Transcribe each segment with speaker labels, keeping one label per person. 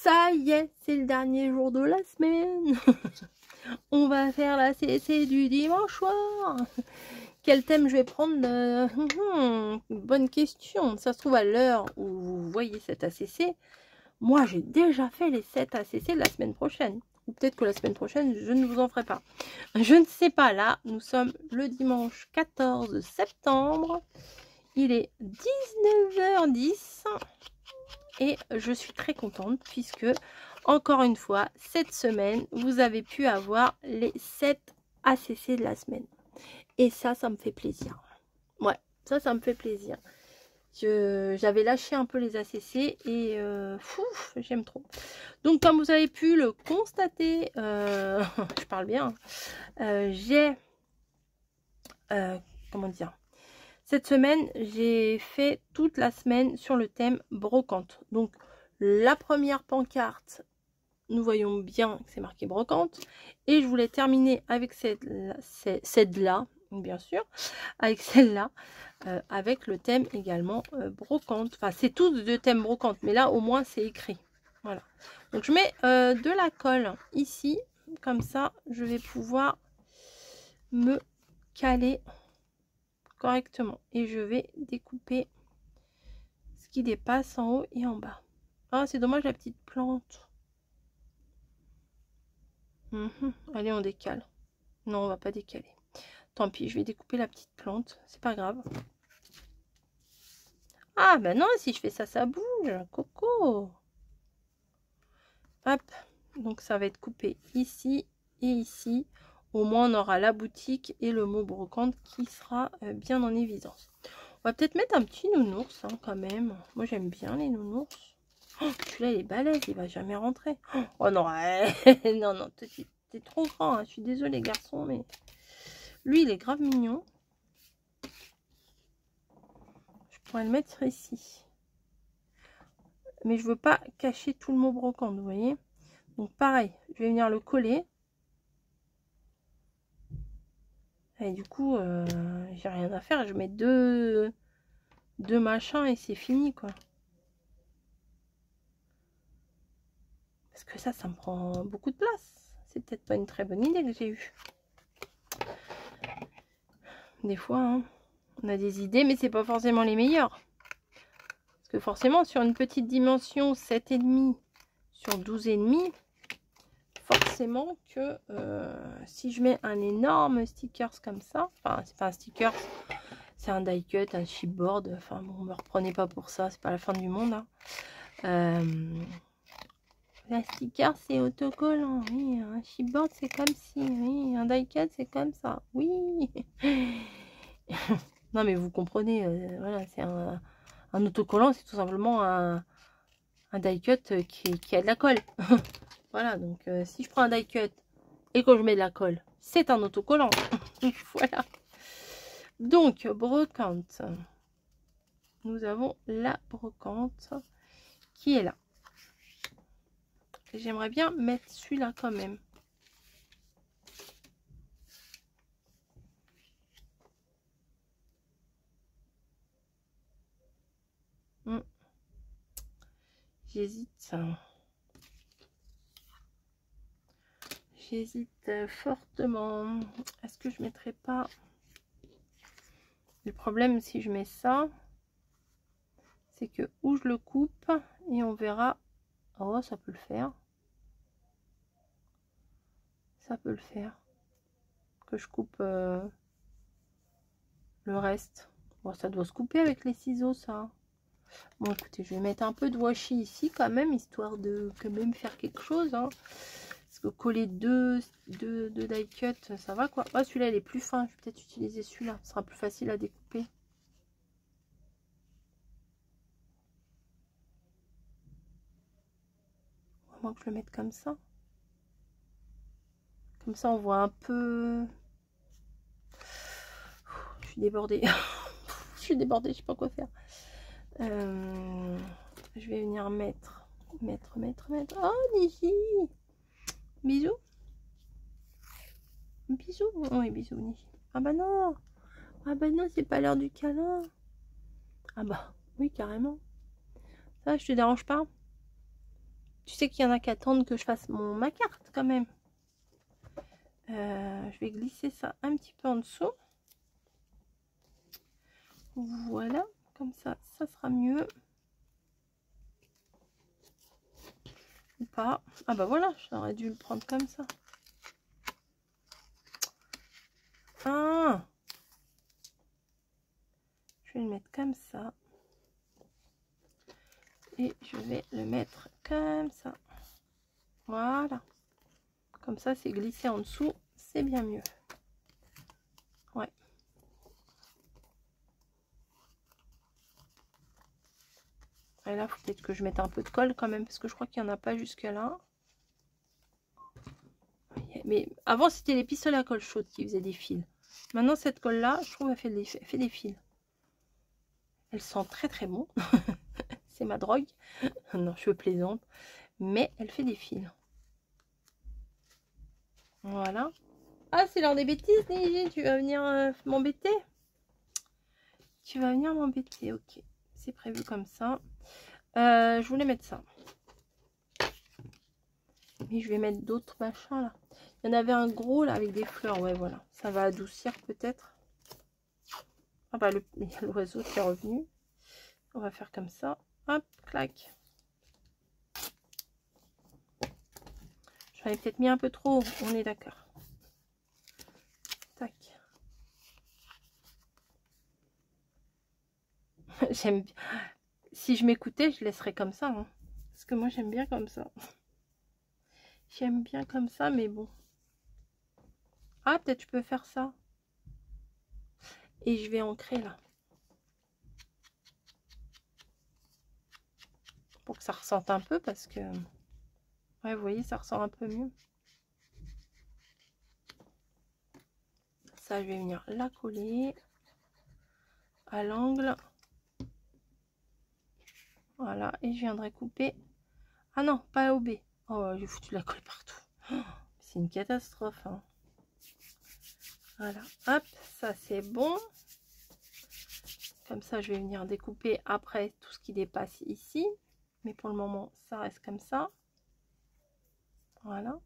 Speaker 1: Ça y est, c'est le dernier jour de la semaine. On va faire la CC du dimanche soir. Quel thème je vais prendre? Bonne question. Ça se trouve à l'heure où vous voyez cette ACC. Moi, j'ai déjà fait les 7 ACC de la semaine prochaine. Ou peut-être que la semaine prochaine, je ne vous en ferai pas. Je ne sais pas. Là, nous sommes le dimanche 14 septembre. Il est 19h10. Et je suis très contente puisque, encore une fois, cette semaine, vous avez pu avoir les 7 ACC de la semaine. Et ça me fait plaisir. Ouais, ça me fait plaisir. J'avais lâché un peu les ACC et j'aime trop. Donc, comme vous avez pu le constater, je parle bien, j'ai, comment dire, cette semaine, j'ai fait toute la semaine sur le thème brocante. Donc, la première pancarte, nous voyons bien que c'est marqué brocante. Et je voulais terminer avec celle-là, bien sûr, avec celle-là, avec le thème également brocante. Enfin, c'est tous de thème brocante, mais là, au moins, c'est écrit. Voilà. Donc, je mets de la colle ici. Comme ça, je vais pouvoir me caler correctement. Et je vais découper ce qui dépasse en haut et en bas. Ah, c'est dommage la petite plante. Allez, on décale. Non, on va pas décaler. Tant pis, je vais découper la petite plante. C'est pas grave. Ah, ben non, si je fais ça, ça bouge. Coco. Hop. Donc, ça va être coupé ici et ici. Au moins, on aura la boutique et le mot brocante qui sera bien en évidence. On va peut-être mettre un petit nounours, hein, quand même. Moi, j'aime bien les nounours. Oh, celui-là, il est balèze. Il va jamais rentrer. Oh non, non, non. T'es trop grand. Hein. Je suis désolée, garçon, mais... Lui, il est grave mignon. Je pourrais le mettre ici. Mais je veux pas cacher tout le mot brocante, vous voyez. Donc, pareil, je vais venir le coller. Et du coup, j'ai rien à faire. Je mets deux machins et c'est fini, quoi. Parce que ça me prend beaucoup de place. C'est peut-être pas une très bonne idée que j'ai eue. Des fois, hein, on a des idées, mais c'est pas forcément les meilleures. Parce que forcément, sur une petite dimension 7,5 sur 12,5, forcément que si je mets un énorme sticker comme ça, enfin, c'est pas un sticker, c'est un die cut, un chipboard, enfin bon, me reprenez pas pour ça, c'est pas la fin du monde. Hein. Un sticker, c'est autocollant, oui, un chipboard, c'est comme si, oui, un die cut, c'est comme ça, oui. Non, mais vous comprenez, voilà, c'est un autocollant, c'est tout simplement un die cut qui a de la colle. Voilà, donc si je prends un die cut et que je mets de la colle, c'est un autocollant. Voilà. Donc, brocante. Nous avons la brocante qui est là. J'aimerais bien mettre celui-là quand même. J'hésite. J'hésite fortement. Est-ce que je mettrai pas... Le problème, si je mets ça, c'est que où je le coupe et on verra. Oh, ça peut le faire. Ça peut le faire. Que je coupe le reste. Bon, ça doit se couper avec les ciseaux, ça. Bon, écoutez, je vais mettre un peu de washi ici quand même, histoire de quand même faire quelque chose. Hein. Parce que coller deux die cut, ça va quoi. Ah, celui-là, il est plus fin. Je vais peut-être utiliser celui-là. Ce sera plus facile à découper. À moins que je le mette comme ça. Comme ça, on voit un peu... Je suis débordée. Je suis débordée, je sais pas quoi faire. Je vais venir mettre. Oh, Niji! Bisous. Bisous. Oui, bisous, Niji. Ah bah non. Ah bah non, c'est pas l'heure du câlin. Ah bah, oui, carrément. Ça, je te dérange pas? sais qu'il y en a qui attendent que je fasse ma carte quand même. Je vais glisser ça un petit peu en dessous. Voilà, comme ça sera mieux. Ou pas. Ah bah voilà, j'aurais dû le prendre comme ça. Ah, je vais le mettre comme ça. Et je vais le mettre comme ça. Voilà. Comme ça, c'est glissé en dessous. C'est bien mieux. Ouais. Et là, il faut peut-être que je mette un peu de colle quand même. Parce que je crois qu'il n'y en a pas jusque là. Mais avant, c'était les pistolets à colle chaude qui faisaient des fils. Maintenant, cette colle-là, je trouve, elle fait des fils. Elle sent très très bon. C'est ma drogue. Non, je plaisante. Mais elle fait des fils. Voilà. Ah, c'est l'heure des bêtises, Neige. Tu vas venir m'embêter? Tu vas venir m'embêter, ok. C'est prévu comme ça. Je voulais mettre ça. Mais je vais mettre d'autres machins là. Il y en avait un gros là avec des fleurs. Ouais, voilà. Ça va adoucir peut-être. Ah bah, l'oiseau qui est revenu. On va faire comme ça. Hop, clac. J'en ai peut-être mis un peu trop. On est d'accord. Tac. J'aime bien. Si je m'écoutais, je laisserais comme ça. Hein. Parce que moi, j'aime bien comme ça. J'aime bien comme ça, mais bon. Ah, peut-être je peux faire ça. Et je vais ancrer là. Pour que ça ressente un peu, parce que... Ouais, vous voyez, ça ressent un peu mieux. Ça, je vais venir la coller à l'angle. Voilà, et je viendrai couper. Ah non, pas au B. Oh, j'ai foutu la colle partout. Oh, c'est une catastrophe. Hein. Voilà, hop, ça c'est bon. Comme ça, je vais venir découper après tout ce qui dépasse ici. Mais pour le moment, ça reste comme ça. Voilà.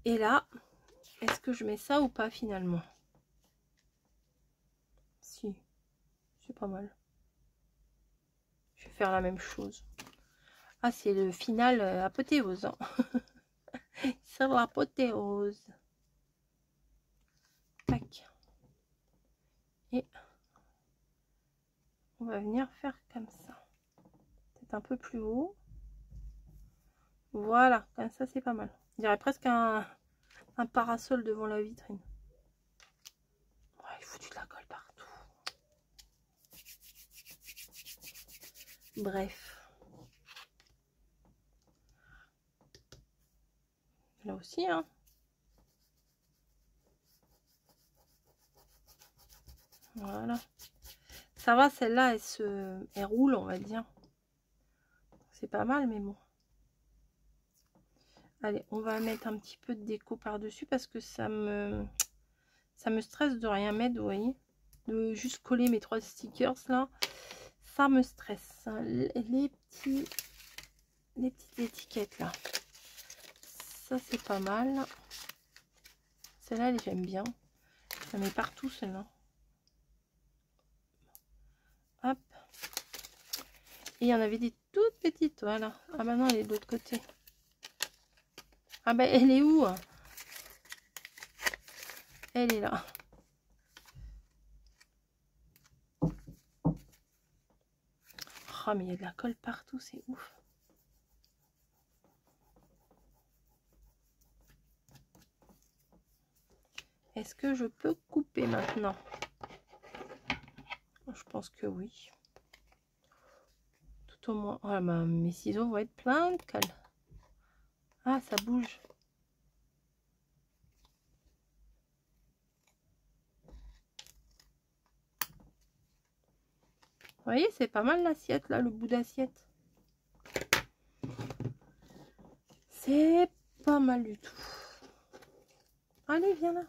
Speaker 1: Et là, est-ce que je mets ça ou pas finalement? Si, c'est pas mal. Je vais faire la même chose. Ah, c'est le final apothéose. Hein. C'est l'apothéose. Tac. Et on va venir faire comme ça. Peut-être un peu plus haut. Voilà, comme ça c'est pas mal. On dirait presque un parasol devant la vitrine. Ouais, il faut de la colle partout. Bref. Là aussi, hein. Voilà. Ça va, celle-là, elle roule, on va dire. C'est pas mal, mais bon. Allez, on va mettre un petit peu de déco par-dessus parce que ça me stresse de rien mettre, vous voyez. De juste coller mes 3 stickers là. Ça me stresse. Les petites étiquettes là. Ça, c'est pas mal. Celle-là, j'aime bien. Ça met partout, celle-là. Hop. Et il y en avait des toutes petites, voilà. Ah bah non, elle est de l'autre côté. Ah bah, elle est où? Elle est là. Oh, mais il y a de la colle partout, c'est ouf. Est-ce que je peux couper maintenant? Je pense que oui. Tout au moins. Oh, bah, mes ciseaux vont être pleins de colle. Ah, ça bouge. Vous voyez, c'est pas mal l'assiette, là, le bout d'assiette. C'est pas mal du tout. Allez, viens là.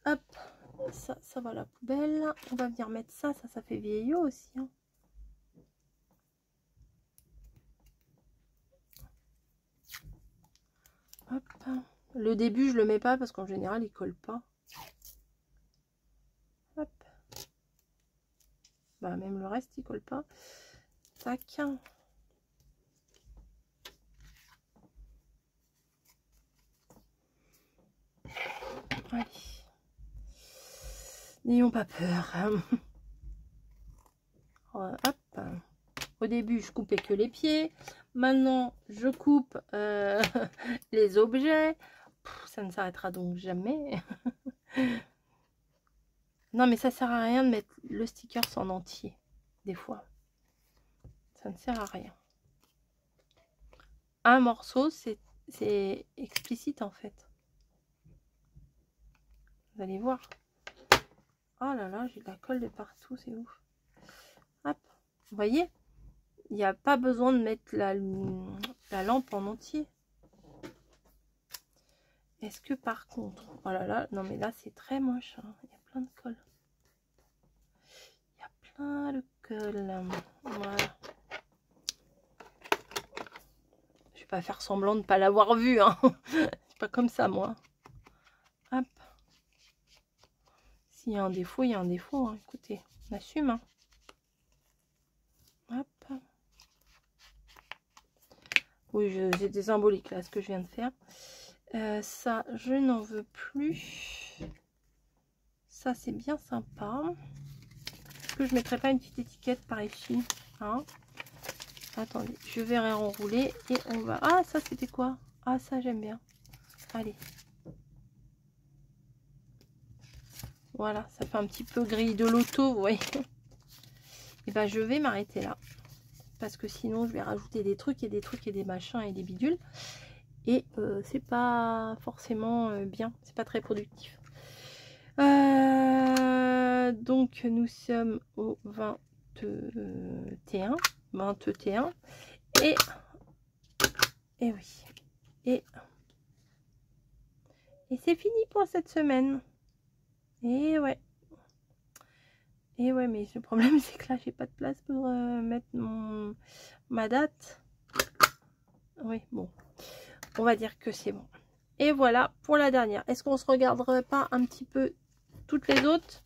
Speaker 1: Hop, ça va à la poubelle. On va venir mettre ça fait vieillot aussi. Hein. Le début, je le mets pas parce qu'en général, il colle pas. Hop. Bah, même le reste, il colle pas. Tac. Allez. N'ayons pas peur. Hop. Au début, je coupais que les pieds. Maintenant, je coupe les objets. Ça ne s'arrêtera donc jamais. Non, mais ça sert à rien de mettre le sticker en entier. Des fois. Ça ne sert à rien. Un morceau, c'est explicite en fait. Vous allez voir. Oh là là, j'ai de la colle de partout, c'est ouf. Hop. Vous voyez? Il n'y a pas besoin de mettre la lampe en entier. Est-ce que par contre... Oh là là, non mais là c'est très moche. Hein. Il y a plein de colle. Il y a plein de colle. Voilà. Je vais pas faire semblant de ne pas l'avoir vu. Hein. C'est pas comme ça moi. Hop. S'il y a un défaut, il y a un défaut. Hein. Écoutez, on assume. Hein. Hop. Oui, j'ai des symboliques là, ce que je viens de faire. Ça, je n'en veux plus. Ça, c'est bien sympa. Est-ce que je ne mettrai pas une petite étiquette par ici, hein? Attendez, je vais réenrouler et on va... Ah, ça, c'était quoi? Ah, ça, j'aime bien. Allez. Voilà, ça fait un petit peu grille de loto, vous voyez. Et ben, je vais m'arrêter là. Parce que sinon, je vais rajouter des trucs et des trucs et des machins et des bidules. Et c'est pas forcément bien, c'est pas très productif. Donc nous sommes au 21 et oui, et c'est fini pour cette semaine. Et ouais, mais le problème c'est que là j'ai pas de place pour mettre ma date. Oui, bon, on va dire que c'est bon. Et voilà pour la dernière. Est-ce qu'on se regarderait pas un petit peu toutes les autres?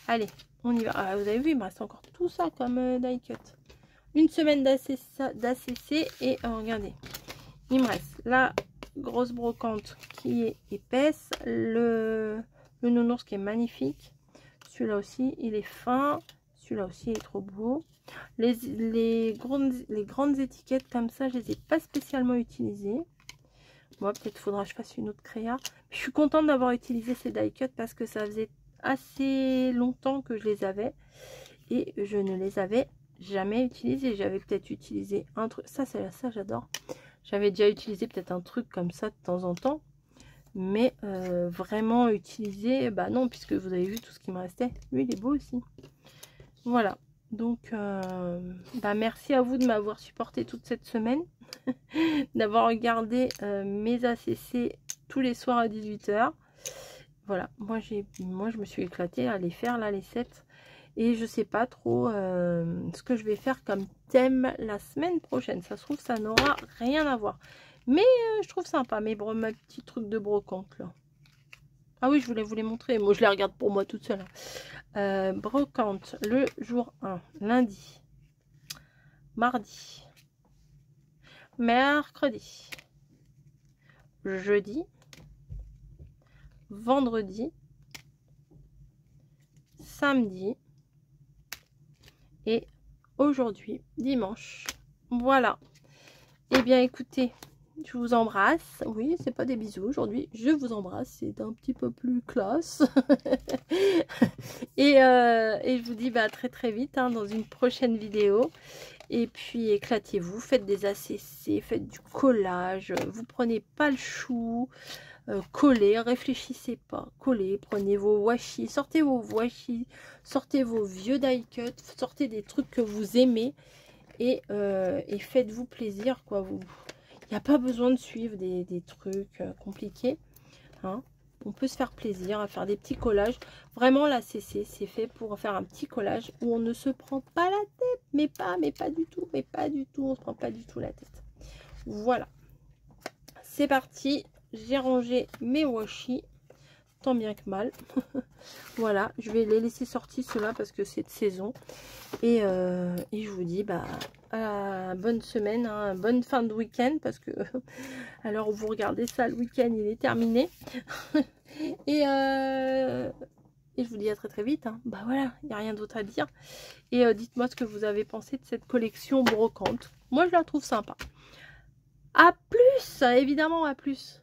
Speaker 1: Allez, on y va. Ah, vous avez vu, il me reste encore tout ça comme die cut. Une semaine d'ACC et regardez, il me reste la grosse brocante qui est épaisse, le nounours qui est magnifique. Celui-là aussi, il est fin. Celui-là aussi, il est trop beau. Les grandes étiquettes comme ça, je les ai pas spécialement utilisées. Moi, peut-être faudra que je fasse une autre créa. Je suis contente d'avoir utilisé ces die cuts parce que ça faisait assez longtemps que je les avais et je ne les avais jamais utilisés. J'avais peut-être utilisé un truc, ça j'adore. J'avais déjà utilisé peut-être un truc comme ça de temps en temps, mais vraiment utilisé, bah non, puisque vous avez vu tout ce qui me restait. Lui, il est beau aussi. Voilà, donc bah merci à vous de m'avoir supporté toute cette semaine. D'avoir regardé mes ACC tous les soirs à 18 h. Voilà, moi je me suis éclatée à les faire là, les 7. Et je sais pas trop ce que je vais faire comme thème la semaine prochaine. Ça se trouve, ça n'aura rien à voir. Mais je trouve sympa mes petits trucs de brocante là. Ah oui, je voulais vous les montrer. Moi, je les regarde pour moi toute seule. Brocante, le jour 1, lundi, mardi, mercredi, jeudi, vendredi, samedi et aujourd'hui, dimanche. Voilà. Eh bien, écoutez, je vous embrasse. Oui, c'est pas des bisous aujourd'hui. Je vous embrasse. C'est un petit peu plus classe. et je vous dis bah, très très vite hein, dans une prochaine vidéo. Et puis éclatez-vous, faites des ACC, faites du collage. Vous prenez pas le chou. Collez, réfléchissez pas, collez, prenez vos washi, sortez vos washi, sortez vos vieux die cut, sortez des trucs que vous aimez et faites-vous plaisir quoi. Il n'y a pas besoin de suivre des trucs compliqués, hein. On peut se faire plaisir à faire des petits collages. Vraiment la CC c'est fait pour faire un petit collage où on ne se prend pas la tête, mais pas du tout, on se prend pas du tout la tête. Voilà, c'est parti. j'ai rangé mes washi, tant bien que mal. Voilà, je vais les laisser sortir ceux-là parce que c'est de saison. Et je vous dis bah bonne semaine, hein, bonne fin de week-end parce que alors vous regardez ça, le week-end il est terminé. Et je vous dis à très très vite. Hein. Bah voilà, il n'y a rien d'autre à dire. Et dites-moi ce que vous avez pensé de cette collection brocante. Moi je la trouve sympa. À plus, évidemment, à plus.